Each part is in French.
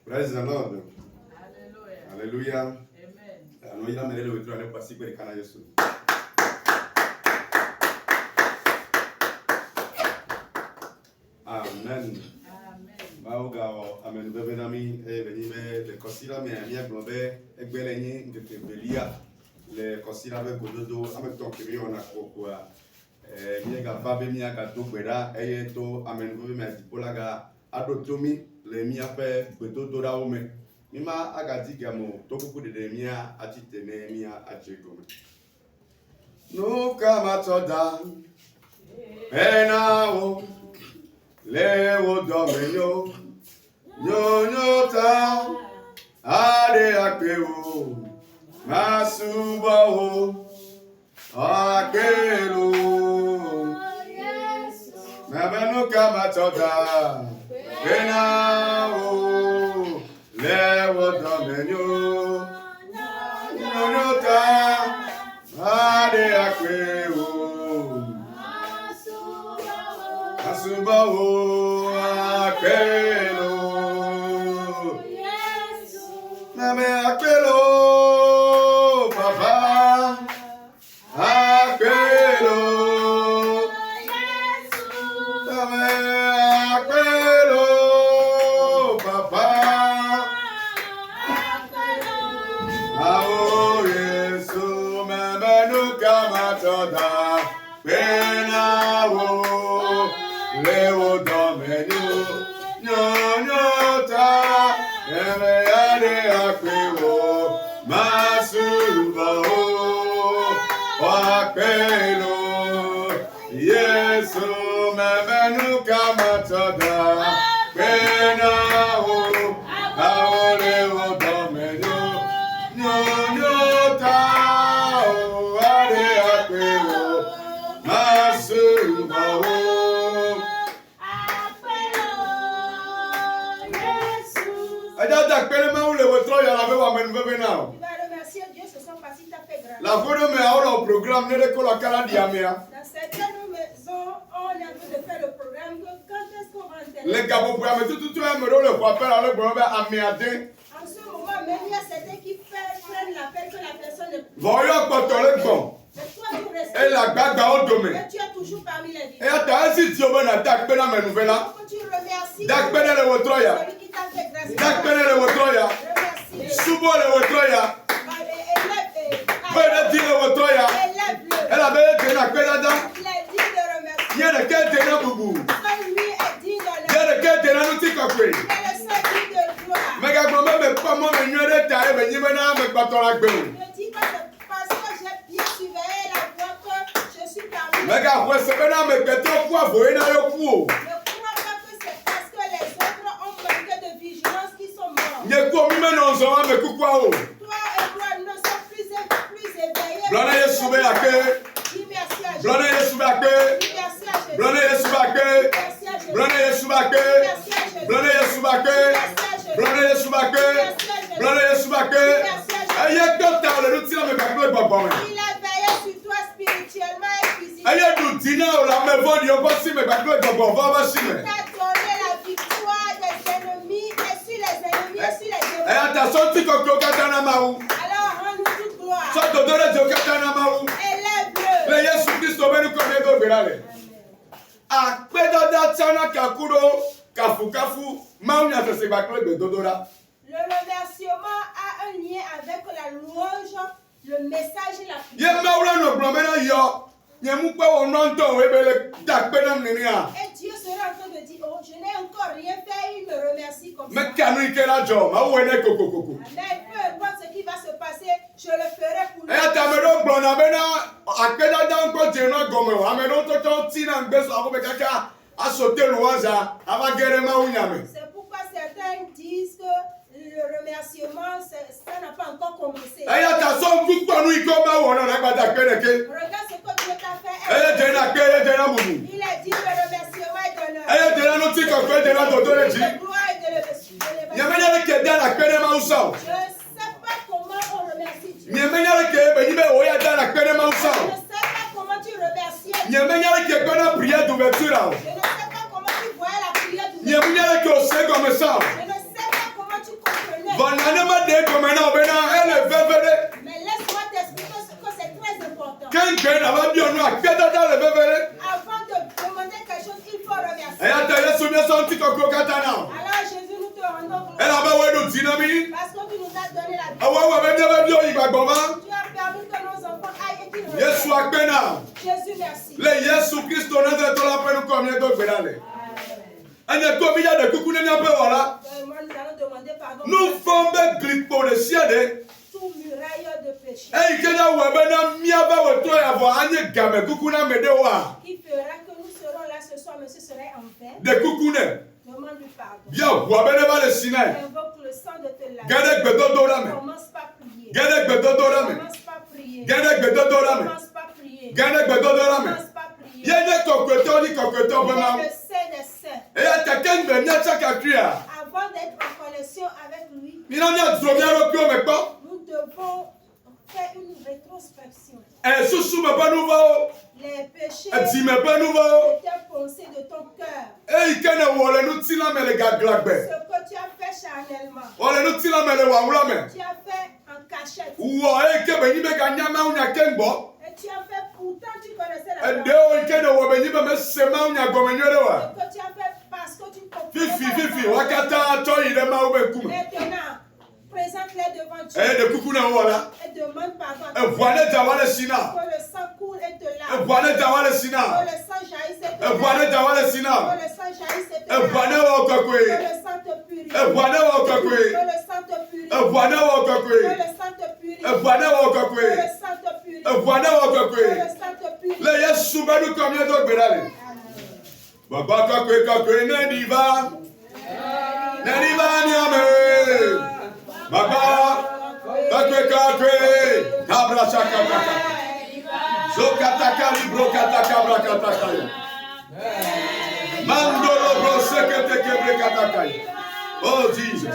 Praise the Lord. Hallelujah. Amen. Anoina melele wetu ane pasi kwa kana Yesu. Amen. Mauga amen bebe nami veni be le kosira me amia globe egbele yin ngete belia le kosira be gododo ame to kiri ona kokwa mi ga babe mi ga do gbera eye to amen bebe me dipola ga adotomi le mi ape gododo ra ome mi ma aga digamo to kuku de mi a atitene mi a achegome no kama toda enao lewo domenyo nyonyota ade akpewo masubawo akelo mabanu kama toda enao lewo domenyo nyonyota ade akpewo masubawo akelo Mame akelo papa akelo Mame akelo papa Ao Yesu mame nuka matoda penawo lewo domenu nyonyota eme ade akpewo masubawo akpelo Yesu memenu kamatoda penawo ao lewo domenu nyonyota ade akpewo masubawo La voix me ahora au programme ne recola cara diamea. Dans certaines maisons, on est en train de faire le programme. Quand est-ce qu'on va intervenir? Les gars, vous pouvez mettre tout un mélo le quoi faire avec le améadin. En ce moment, même il y a certains qui prennent l'appel que la personne ne peut. Voyons quand on est bon. Mais toi, tu restes. Et la gaga au domaine. Mais tu es toujours parmi les vivants. Et à ta si tu veux n'attaque pas mes nouvelles là. Tu remercies. Dak pene le wotroya. Celui qui t'a fait grâce. Dak pene le wotroya. Remercie. Subo le wotroya. Pene di le wotroya. Élève-le. Elle avait été la pelada. Il est digne de remercier. Il y a de quel terrain boubou. Lui est digne d'honneur. Il y a de quel terrain nous t'y Il coupé. est le seul digne de gloire. Mais quand même pas moi me nuire de taille mais n'y venant me pas ton la gueule. Je dis que c'est parce que j'ai bien surveillé la voie que je suis parmi. Mais quand vous savez là me pétro quoi voyer dans le coup. Ne crois pas que c'est parce que les autres ont manqué de vigilance qu'ils sont morts. N'y quoi même non ça me coupe quoi. Toi et moi nous sommes plus éveillés. Blana Yesu be ake. Dis merci à Jésus. Blana Yesu be ake. Dis merci à Jésus. Blana Yesu be ake. Merci à Jésus. Blana Yesu be ake. Merci à Jésus. Blana Yesu be ake. Blana Yesu be ake. Blana Yesu be ake. Aye docteur le nous tire me pas me papa. Il a veillé sur toi spirituellement et physiquement. Aye du dina o la me vodi o pas si me pas me papa va va si me. Il t'a donné la victoire des ennemis et sur les ennemis et sur les démons. Aye attention ti kokko katana maou. Alors rends-nous toute gloire. So to dole jo katana maou. Élève-le. Le Yesu Kristo be nu ko ne go berale. Akpedoda tsana kakuro kafu maou nya se ba kle be dodora. Le remerciement a un lien avec la louange, le message et la prière. Ye maula no blomena yo. Nye mu pe wo nonto we bele dakpena mninia. Et Dieu sera en train de dire, oh, je n'ai encore rien fait, il me remercie comme ça. Me kanu ikela jo, ma wo ne kokoko. Amen. Peu importe ce qui va se passer, je le ferai pour lui. E ta me do blona bena akpeda dan ko je no gomo. Ameno to to ti na ngbeso ako be kaka asote louange ava gere ma unyame. C'est pourquoi certains disent que le remerciement, ça n'a pas encore commencé. Regarde ce que Dieu t'a fait. Il est dit le remerciement et d'honneur. De gloire et de Je ne sais pas comment on remercie Dieu. Je ne sais pas comment tu remercies. Je ne sais pas comment tu voyais la prière d'ouverture. Je ne sais pas comment tu Mais laisse-moi t'expliquer que c'est très important. Quand Avant de demander quelque chose, il faut remercier. Alors Jésus, nous te rendons gloire. Parce Parce que tu nous as donné la vie. que Tu as permis que nos enfants aillent et qu'ils reviennent. Jésus, merci. Moi, nous allons demander pardon. Nous formons des grippes pour le ciel. Tout muraille de péché. Qui fera que nous serons là ce soir, mais ce serait en vain. Demande-lui pardon. Invoque le sang de tes larmes. Commence par prier. Commence par prier. Commence par prier. Commence par prier. Il est le saint des saints. Avant d'être en connexion avec lui, nous devons faire une rétrospection. Les péchés, les pensées de ton cœur. Ce que tu as fait charnellement. Tu as fait en cachette. Et tu as fait pourtant tu connaissais la parole. Ce que tu as fait parce que tu comprenais pas. Maintenant, présente-les devant Dieu. Et demande pardon. Que le sang coule et te lave. Que le sang jaillisse et te lave. Que le sang jaillisse et te lave. Que le sang te purifie. Que le sang te purifie. Que le sang te purifie. Que le sang te purifie. Que le sang te Oh Jesus.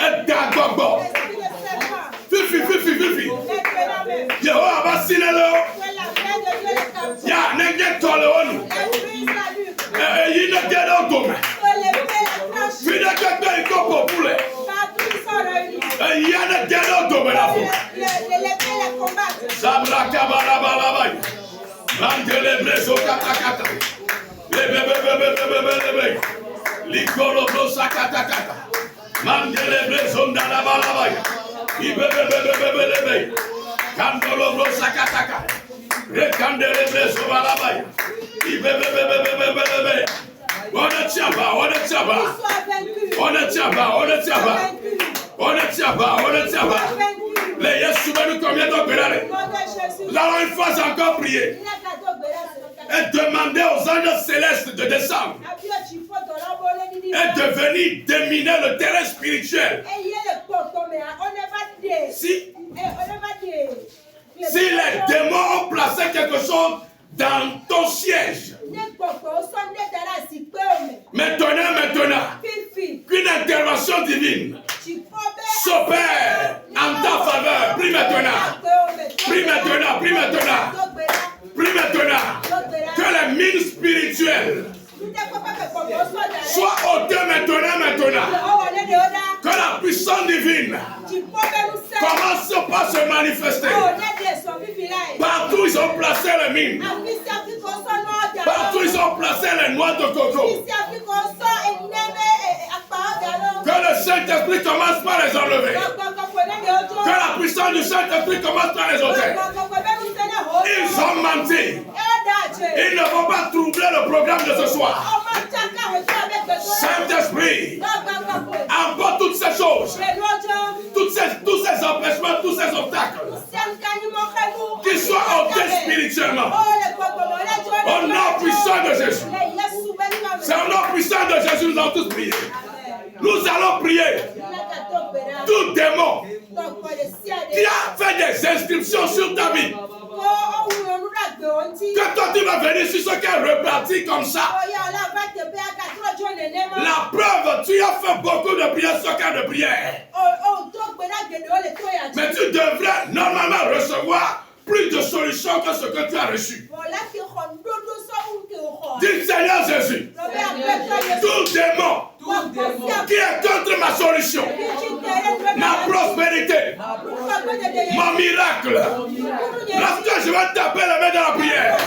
Edagogbo. Fifi. Yehowa basilelo. Ya nenge tole onu. Eyi ne gede ogome. Fide kekpe iko popule. Eyi ne gede ogome na fo. Sabra kabalabalaba. Mangele breso katakata. Lebe. Likolo brosa katakata. Mangele breso ndalabalaba. Ibebe. Kandolo brosa kataka. Rekandele breso balaba. Ibebe. On ne tient pas. Les Yeshua nous combien d'opérations. Nous allons une fois encore prier et demander aux anges célestes de descendre et de venir déminer le terrain spirituel. Si les démons ont placé quelque chose dans ton siège, maintenant, qu'une intervention divine s'opère en ta faveur. Prie maintenant. Que les mines spirituelles soient ôtées maintenant. Que la puissance divine commence par se manifester. Partout ils ont placé les mines. Partout ils ont placé les noix de coco. Que le Saint-Esprit commence par les enlever. Que la puissance du Saint-Esprit commence par les ôter. Ils ont menti. Ils ne vont pas troubler le programme de ce soir. Saint-Esprit, emporte toutes ces choses, tous ces empêchements, tous ces obstacles, qu'ils soient ôtés spirituellement. Au nom puissant de Jésus. C'est au nom puissant de Jésus que nous allons tous prier. Nous allons prier. Tout démon qui a fait des inscriptions sur ta vie, que toi tu vas venir sur ce qu'elle repartit comme ça. La preuve, tu as fait beaucoup de prières sur cas de prière. Mais tu devrais normalement recevoir plus de solutions que ce que tu as reçu. Dis Seigneur Jésus, tout démon qui est contre ma solution, ma prospérité, mon miracle, lorsque je vais taper la main dans la prière,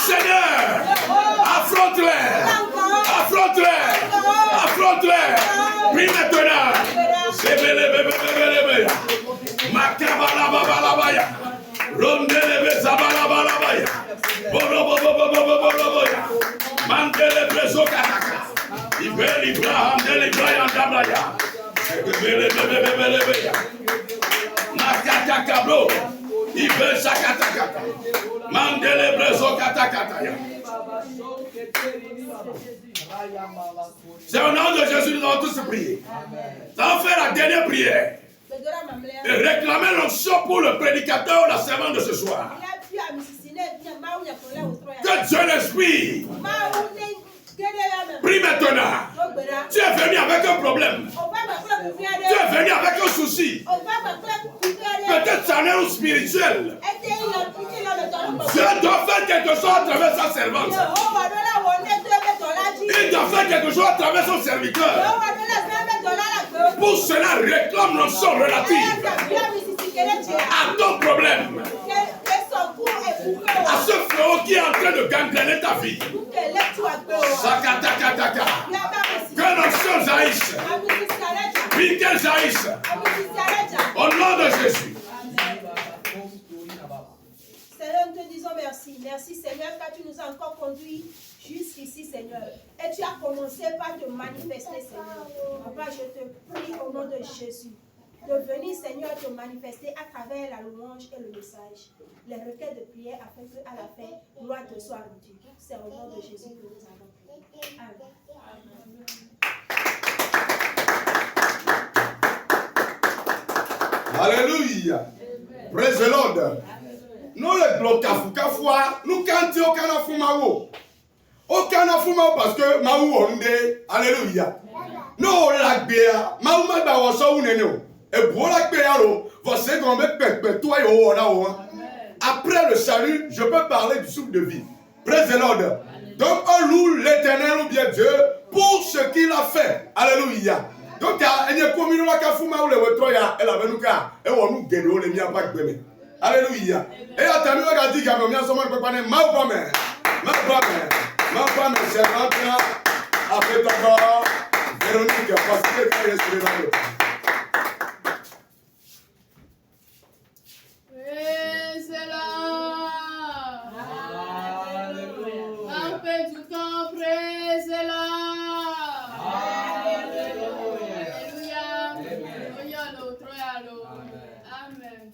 Seigneur, affronte-les. Prie maintenant. Makabalababalabaya. Rondelebe zabalabalabaya. Boroboboboboboboboya. Mandele kataka. Ibeli Ibrahim dele Ibrahim dabraya. Bebelebebebelebeya. Makataka bro. Ibel sakataka. Mandele brezo katakataya. C'est au nom de Jésus nous allons tous prier. Nous allons faire la dernière prière. Et réclamer l'onction pour le prédicateur ou la servante de ce soir. Que Dieu l'inspire. Prie maintenant. Tu es venu avec un problème. Tu es venu avec un souci. Peut-être charnel ou spirituel. Dieu doit faire quelque chose à travers sa servante. Il doit faire quelque chose à travers son serviteur. Pour cela, réclame l'onction relative à ton problème, à ce fléau qui est en train de gangréner ta vie. Sakatakataka. Que l'onction jaillisse. Puis qu'elle jaillisse. Au nom de Jésus. Seigneur, nous te disons merci. Merci Seigneur car tu nous as encore conduits jusqu'ici Seigneur. Et tu as commencé par te manifester Seigneur. Papa, je te prie au nom de Jésus de venir Seigneur te manifester à travers la louange et le message. Les requêtes de prière afin qu'à la fin, gloire te soit rendue. C'est au nom de Jésus que nous avons prié. Amen. Alléluia. Praise the Lord. Nous les bloquons, nous cantons aucun affaire. Aucun affaire parce que Maou Onde. Alléluia. Non, la béa, mauma ba woso uneno. Et pour la béa lo, voici qu'on met pète toi et on a. Après le salut, je peux parler du souffle de vie. Praise the Lord. Donc on loue l'Éternel ou bien Dieu pour ce qu'il a fait. Alléluia. Donc il y a comme une fuma ou le wetroya, elle avait nous car et on nous guérit les miens pas de alléluia. Et attendez, on a dit qu'il y a un sommet de préparer ma femme, c'est maintenant après d'accord. Véronique, parce que tu es sur le radio. Amen.